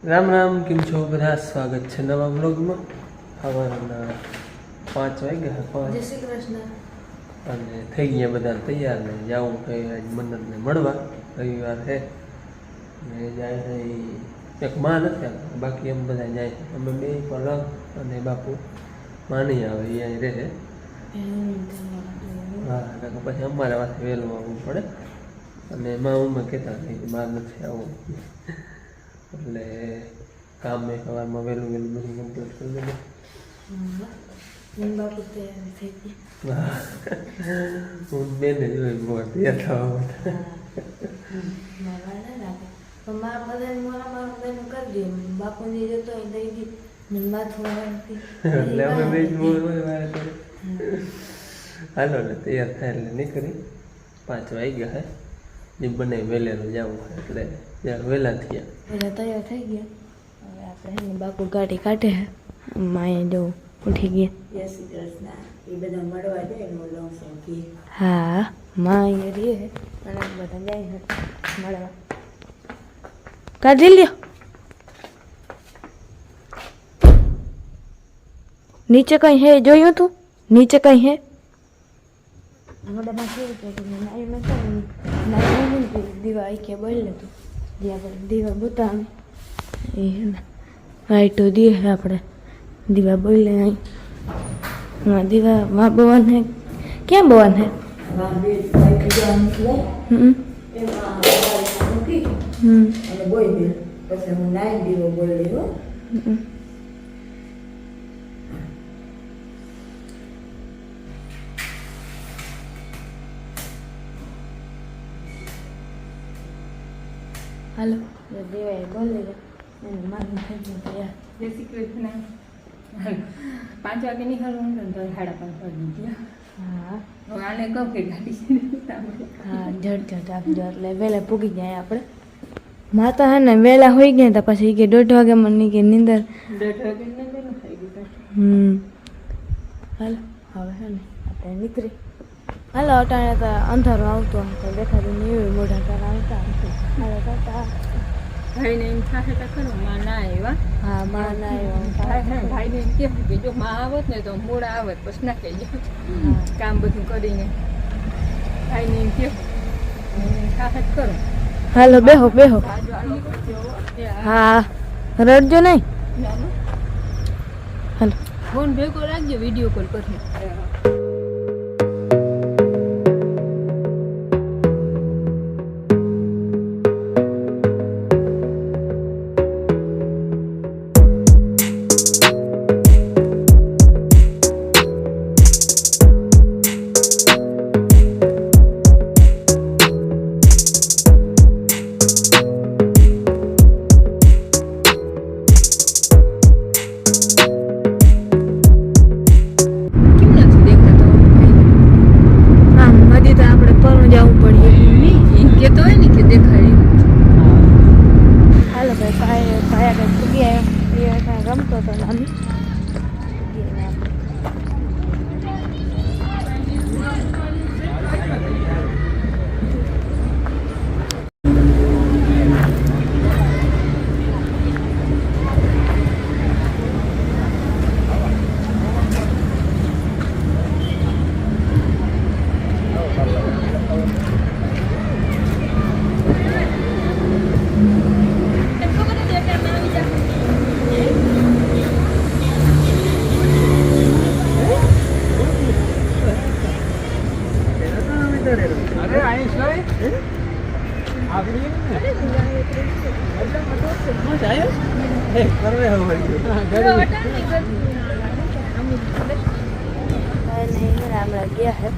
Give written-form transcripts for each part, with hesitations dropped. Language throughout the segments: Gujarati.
રામ રામ, કેમ છો બધા? સ્વાગત છે નવા બ્લોગમાં. સવારના 5 વાગ્યા. જય શ્રી કૃષ્ણ. અને થઈ ગયા બધા તૈયાર ને જવું છે આજ મન્નતને મળવા. રવિવાર છે ને જાય છે એક માં નથી આવતા, બાકી એમ બધા જાય છે. અમે બે પલક અને બાપુ માં નહીં આવે, એ અહીં રહે. હા, પછી અમારે પાસે વહેલું આવવું પડે. અને માં અમે કહેતા નહીં કે બહાર નથી આવવું, એટલે કામ મેં સવારમાં વહેલું બધું કમ્પ્લીટ કરી દીધું. બાપુ તૈયાર થઈ ગયા. હું બેને જોઈ બહુ તૈયાર થવા માં બધાને મારા બેન કરી દે, બાપુની જતો દઈ દી મને માથું એટલે અમે બે જ હાલો એટલે તૈયાર થાય એટલે નીકળી. 5 વાગ્યા હે જે બને વહેલેલું જવું એટલે ત્યાં વહેલા થયા. પહેલાં તૈયાર થઈ ગયા. હવે આપણે બાપુ ગાડી કાઢે હે, માએ જવું ઉઠી ગયા. જય શ્રી કૃષ્ણ. એ બધા મળવા જાય ને ઓલો કે હા, માં અહીંયા રહે અને બધા જાય છે મળવા. કાઢી લ્યો. નીચે કઈ હે? જોયું તું નીચે કઈ હે? મોઢામાં કેવું કે નાઈમાં છે ને નાઈમાં દીવા આઈ કે બોલ લે તું જે આપણે દીવા બતાવે એ લાઈટો દે આપણે દીવા બોલે અહીં. હા, દીવા માં બવાન હે. ક્યાં બવાન હે? અને બોઈ દે પછી હું નાઈ દીવો બોલી હો. હાલો દેવાય બોલે અને મારું થઈ ગયું તૈયાર. જય શ્રી કૃષ્ણ. 5 વાગે નીકળવું ને તો 5:30 વાગી ગયા. હા હવે આને કહું કે ગાડી હા, ઝડઝટ આપજો એટલે વહેલા પૂગી જાય આપણે. માતા હે ને વહેલા હોઈ ગયા હતા, પછી કે 1:30 વાગે મને કે નીંદર. 1:30 વાગે ને બેનું થઈ ગયું. હાલો હવે હે ને આપણે નીકળી. હાલો અટાણે તો અંધારું આવતું તો દેખાતું નહીં હોય, મોઢા તારા આવતા. હાલો ટાટા. ભાઈને એમ થાય તો ખરું માં ના આવ્યા. હા, માં ના આવ્યો. ભાઈને એમ કેમ કે જો માં આવત ને તો મોડા આવત પછી ના કહી જાય કામ બધું કરીને. ભાઈને એમ કેવું થાય જ કરો. હાલો બેહો બેહો. હા, રડજો નહીં. હાલો ફોન ભેગો રાખજો, વિડીયો કોલ કરજો. રમતો હતો નાની. ગયા હે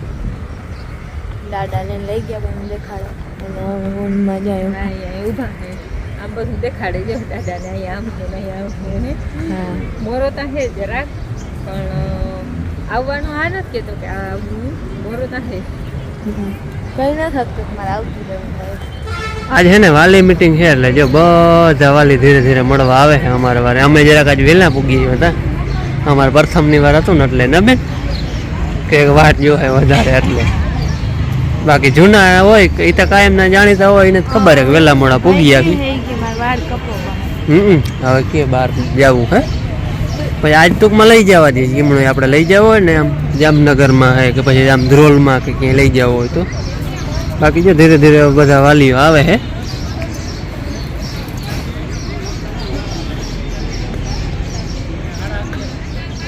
દાદાને લઈ ગયા પણ દેખાડો અને મજા આવ્યો. ઉભા છે આમ બધું દેખાડે છે દાદાને. અહીંયા આમ છે નહીં આમ ને. હા, મોરો તો હે જરાક પણ આવવાનું આ નથી કહેતો કે આ આવવું. મોરો તો હે કઈ ના થતું મારે આવતું રહેવું થાય. આજે છે ને વાલી મીટિંગ છે એટલે જો બધા વાલી ધીરે ધીરે મળવા આવે છે અમારા વારે. અમે જરાક આજ વહેલા પૂગી ગયા હતા, અમારે પ્રથમની વાર હતું ને એટલે ને બેન કે વાત જો હે વધારે એટલે. બાકી જૂના હોય એ તો કાયમ ના જાણીતા હોય એને ખબર હે કે વહેલા મોડા પૂગી આવી. હવે કે બહાર જવું હે પછી આજ ટૂંકમાં લઈ જવા દઈએ એમણે આપણે લઈ જવો હોય ને આમ જામનગરમાં હે કે પછી આમ ધ્રોલમાં કે ક્યાંય લઈ જવો હોય તો બાકી જો ધીરે ધીરે બધા વાલીઓ આવે હે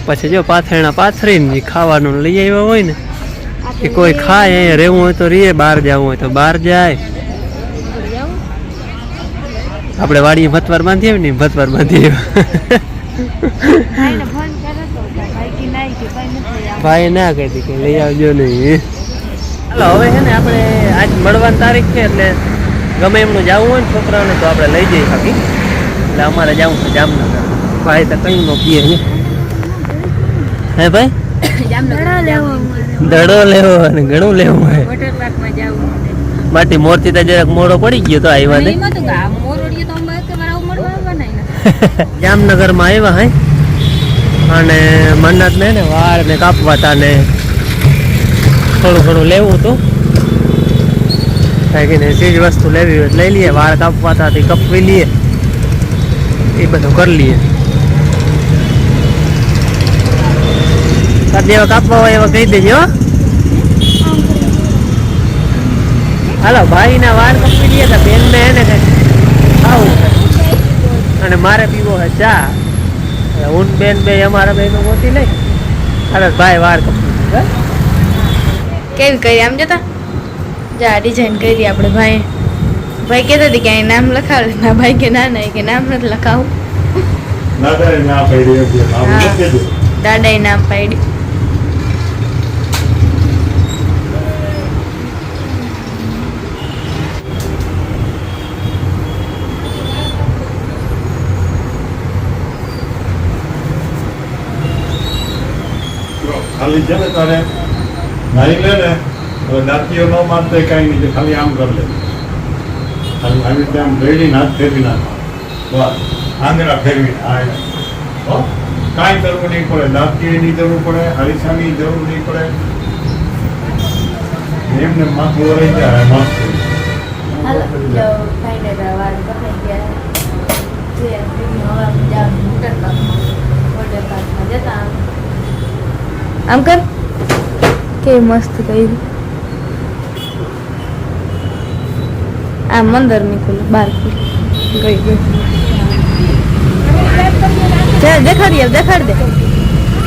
પછી જો પાથરણા પાથરીને ખાવાનું લઈ આવ્યા હોય ને કે કોઈ ખાય અહીંયા રહેવું હોય તો રીએ બહાર જવું હોય તો બહાર જાય આપણે વાડીએ ભતવાર બાંધીએ ને ભતવાર બાંધીએ ભાઈ ના કહેતી કે લઈ આવજો નહીં ચાલો હવે છે ને આપણે આજ મળવાની તારીખ છે એટલે ગમે એમનું જવું હોય ને છોકરાઓને તો આપણે લઈ જઈ શકીએ એટલે અમારે જવું છે જામનગર ભાઈ તો કઈ નો પીએ હે ભાઈ દડો લેવો અને ઘણું લેવું હોય વોટર પાર્કમાં જવું બાટી મોરથી તો જરાક મોડો પડી ગયો તો આવ્યા ને જામનગરમાં આવ્યા હે અને મન્નત ને વાળ ને કાપવા હતા ને થોડું ઘણું લેવું હતું કાંઈ ને ચીજ વસ્તુ લેવી હોય લઈ લઈએ વાળ કાપવા હતા તે કપવી લઈએ એ બધું કરી લઈએ જેવા કાપવા હોય એવા કહી દેજો હાલો ભાઈના વાળ કપી લઈએ તો બેનને એને ખાવું અને મારે પીવો હે ચા હું બેન બે અમારા બેનો ગોતી લઈ અરે ભાઈ વાળ કપી કેવી કરી આમ જતા જા ડિઝાઇન કરી આપણે ભાઈ કહેતા હતી કે અહીં નામ લખાવે ના ભાઈ કે ના કે નામ નથી લખાવું દાદાએ નામ પાડ્યું ખાલી છે ને તારે નાઈ લે ને હવે દાંતીઓ ન મારતો કાંઈ નહીં ખાલી આમ કરી લે ખાલી આવી રીતે આમ રેડી હાથ ફેરવી નાખવા બસ આંગળા ફેરવી હો કાંઈ કરવું નહીં પડે દાંતીની જરૂર પડે હરીસાની જરૂર નહીં પડે એમને માથું વરાઈ જાય મસ્ત આમ કર કે મસ્ત કર્યું આ મંદર નીકળ્યું બાર ગઈ દેખાડ દે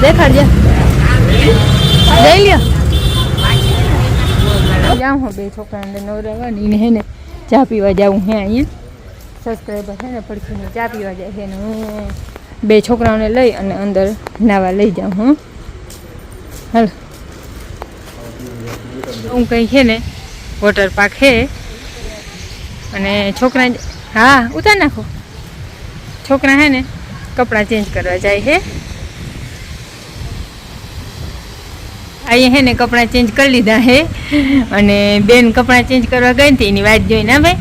દેખાડ દે લઈ લ્યો જાઉં હું બે છોકરાને નવરાવાની ને હે ને ચા પીવા જાઉં હે અહીંયા સબસ્ક્રાઈબર છે ને પડખીને ચા પીવા જાય છે ને હું બે છોકરાઓને લઈ અને અંદર નાવા લઈ જાઉં હું હાલ હું કંઈ છે ને વોટર પાર્ક છે અને છોકરા હા ઉતાર નાખો છોકરા હે ને કપડાં ચેન્જ કરવા જાય છે અહીંયા હે ને કપડાં ચેન્જ કરી લીધા હે અને બેન કપડાં ચેન્જ કરવા ગઈ ને એની વાત જોઈ ના ભાઈ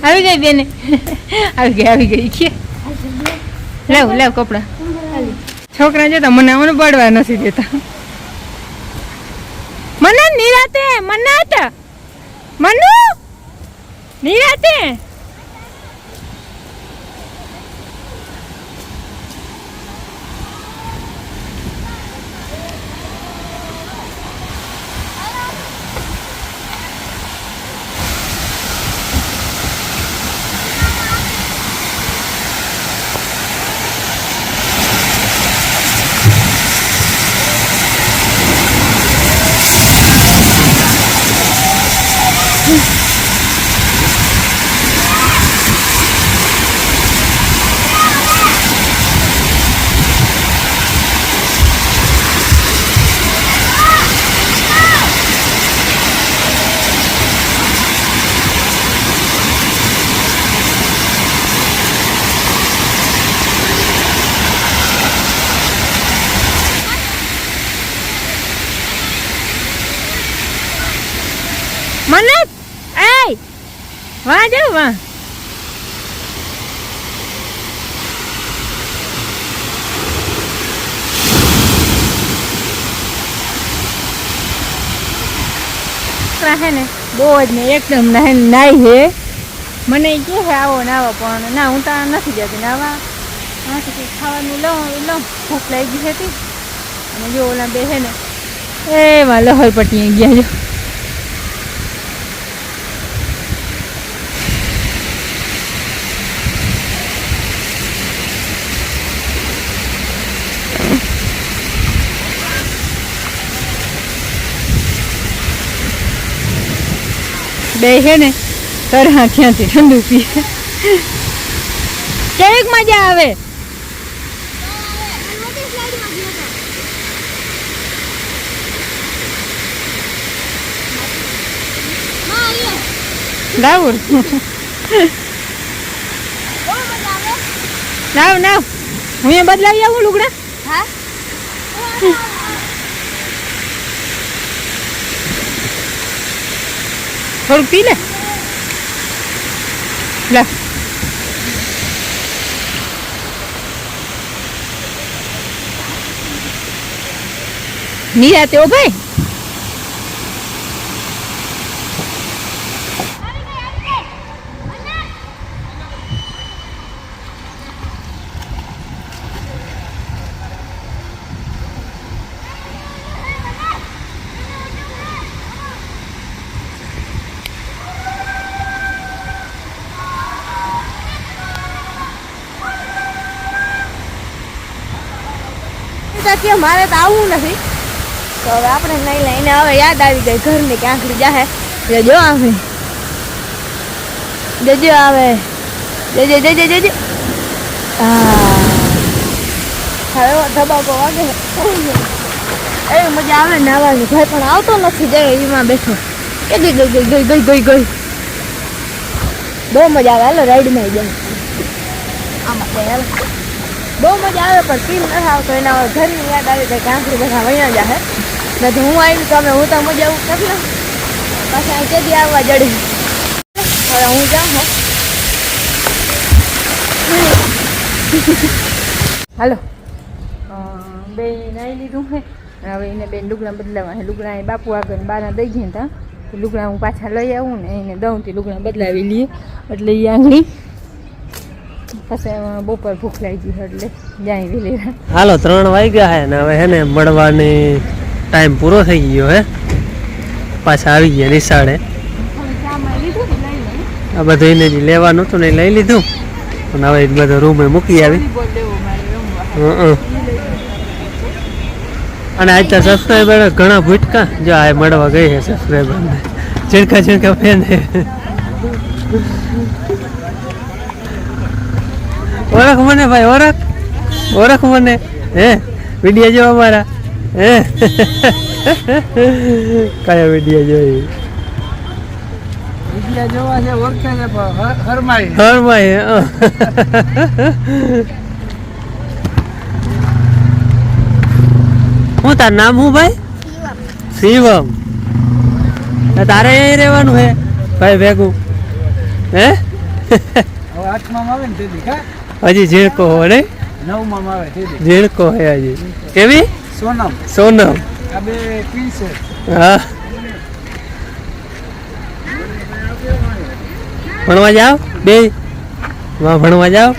આવી ગઈ બેન આવી ગઈ કે લાવ કપડાં છોકરા જતા મને બળવા નથી દેતા મને નિરાતે મનુ નિરાતે મનત એ વાહ જાવ વાહ है ने बो ज ने एकदम नाई है મને એ કહે આવો ને આવો પણ ના હું ત્યાં નથી જતી ને આવા આથી કંઈક ખાવાનું લઉં ભૂખ લાગી હતી અને જો ઓલા બે છે ને એમાં લહર પટી ગયા જો બે છે ને તરહા ક્યાંથી ઠંડુ પીએ કેવીક મજા આવે લાવું લાવ હું એ બદલાવી આવું લુગડા થોડુંક પી લે લે નિરાતે ઓ ભાઈ કે મારે તો આવવું નથી તો હવે આપણે નહીં લઈને હવે યાદ આવી ગઈ ઘરની કે આંખડી જાહે જો આવે જજો આવે જજો હવે ધબાકો વાગે એવી મજા આવે ને આવવાની ભાઈ પણ આવતો નથી જાય એમાં બેઠો કે ગઈ બહુ મજા આવે હાલો રાઈડમાં જાય આમાં હાલો બહુ મજા આવે પણ ફીલ નથી આવતો એના ઘરની યાદ આવી જાય કે આંખડી બધા વૈયા જાહે નથી હું આવી તો હું તો મજા આવું નથી ને પાછા અહીં કેદી આવવા જડી હવે હું જાઉં હાલો બે નાઈ લીધું હે હવે એને બેન લુગડા બદલાવા લુગડા એ બાપુ આગળ બારા દઈ ગયા હતા તો લુગડા હું પાછા લઈ આવું ને એને દઉંથી લુગડા બદલાવી લઈએ એટલે એ આંગળી પછી બપોર ભૂખ લાગી એટલે જાય વેલી હાલો 3 વાગ્યા હે ને હવે હે ને મળવાની ટાઈમ પૂરો થઈ ગયો હે પાછા આવી ગયા નિશાળે આ બધું એને જે લેવાનું હતું ને લઈ લીધું અને હવે બધું રૂમે મૂકી આવી અને આજ તો સબસ્ક્રાઈબર ઘણા ભૂટકા જો આ મળવા ગઈ છે સબસ્ક્રાઈબર ને ઝીણકા ફેન ઓળખ મને ભાઈ ઓળખ મને હે વિડીયો જો અમારા હે કયા વિડીયો જોઈ વિડીયો જોવા છે ઓળખે છે હરમાઈ હું તાર નામ હું ભાઈ શિવમ તારે અહીં રહેવાનું હે ભાઈ ભેગું હે હવે 8માં આવે ને તેથી કા હજી ઝીણકો હોય ને 9માં આવે તેથી ઝીણકો હે હજી કેવી સોનમ આ બે ટ્વિન્સ છે હા ભણવા જાવ બે ભણવા જાવ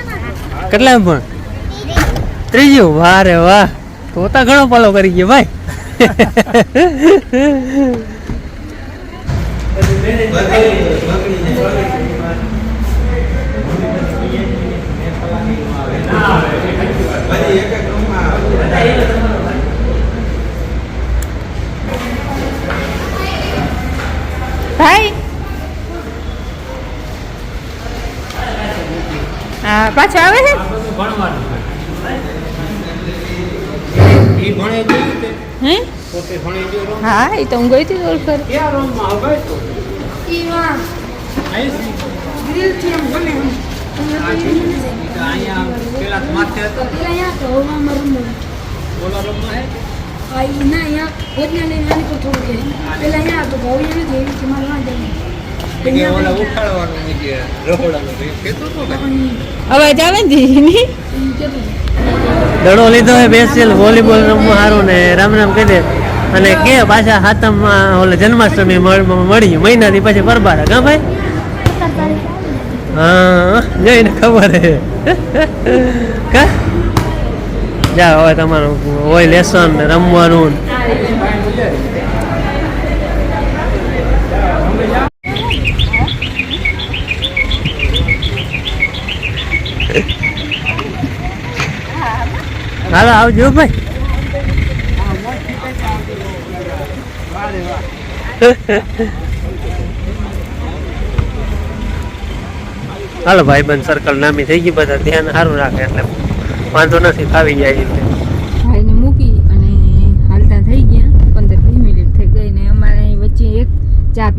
કેટલા પણ ત્રીજું વાહ રે વાહ તો ઘણો પાલો કરી ગયો ભાઈ ભાઈ હા પાછો આવે છે હે હા એ તો હું ગઈ હતી ઓળખર અવાજ આવે ને દડો લીધો હે બેસેલ વોલીબોલ રમવા સારું ને રામ રામ કહી દે અને કે પાછા હાથમમાં ઓલે જન્માષ્ટમી મળી મહિનાથી પછી પરબારા કા ભાઈ હા જઈને ખબર હે કા જા હવે તમારું હોય લેસન ને રમવાનું હાલો આવજો ભાઈ હાલો ભાઈબંધ સર્કલ નામી થઈ ગઈ બધા ધ્યાન સારું રાખે એટલે વાંધો નથી આવી જાય એટલે ભાઈને મૂકી અને હાલતા થઈ ગયા 15-20 મિનિટ થઈ ગઈ ને અમારે અહીં વચ્ચે એક ચા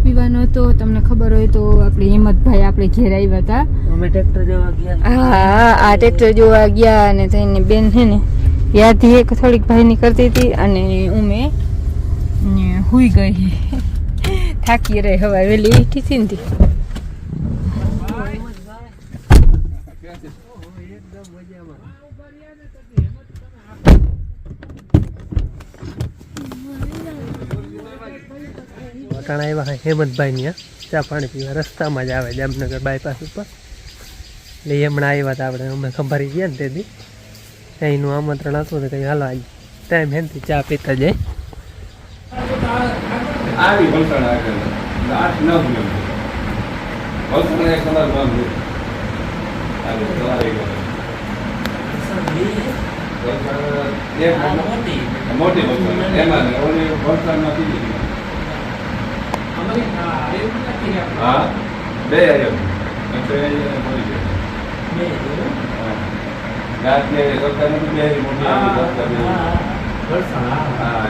પીવાનો હતો તમને ખબર હોય તો આપણે હિંમતભાઈ આપણે ઘેર આવ્યા હતા અમે ટ્રેક્ટર જોવા ગયા હા આ ટ્રેક્ટર જોવા ગયા અને થઈને બેન છે ને યાદી એક થોડીક ભાઈની કરતી હતી અને ઉમે હુઈ ગઈ થાકી રહી હવા વેલી ઉઠી હતી ને વટાણા આવ્યા હેમંતભાઈ ની ચા પાણી પીવા રસ્તામાં જ આવે જામનગર બાયપાસ ઉપર એટલે હમણાં આવ્યા હતા આપણે અમે ખંભારી ગયા ને તેથી ત્યાંનું આમંત્રણ હતું તો કંઈ હાલો આજ ટાઈમ હેમથી ચા પીતા જાય આવી વલસાડ આગળ 8-9 કિલોમીટર વલસાડ એક કલાક બાંધું આવી સવારે મોટી વલસાડ એમાં ઓલી વલસાડમાં બીજી હા બે આવ્યો મળી ગયો રાત ને મોટી હા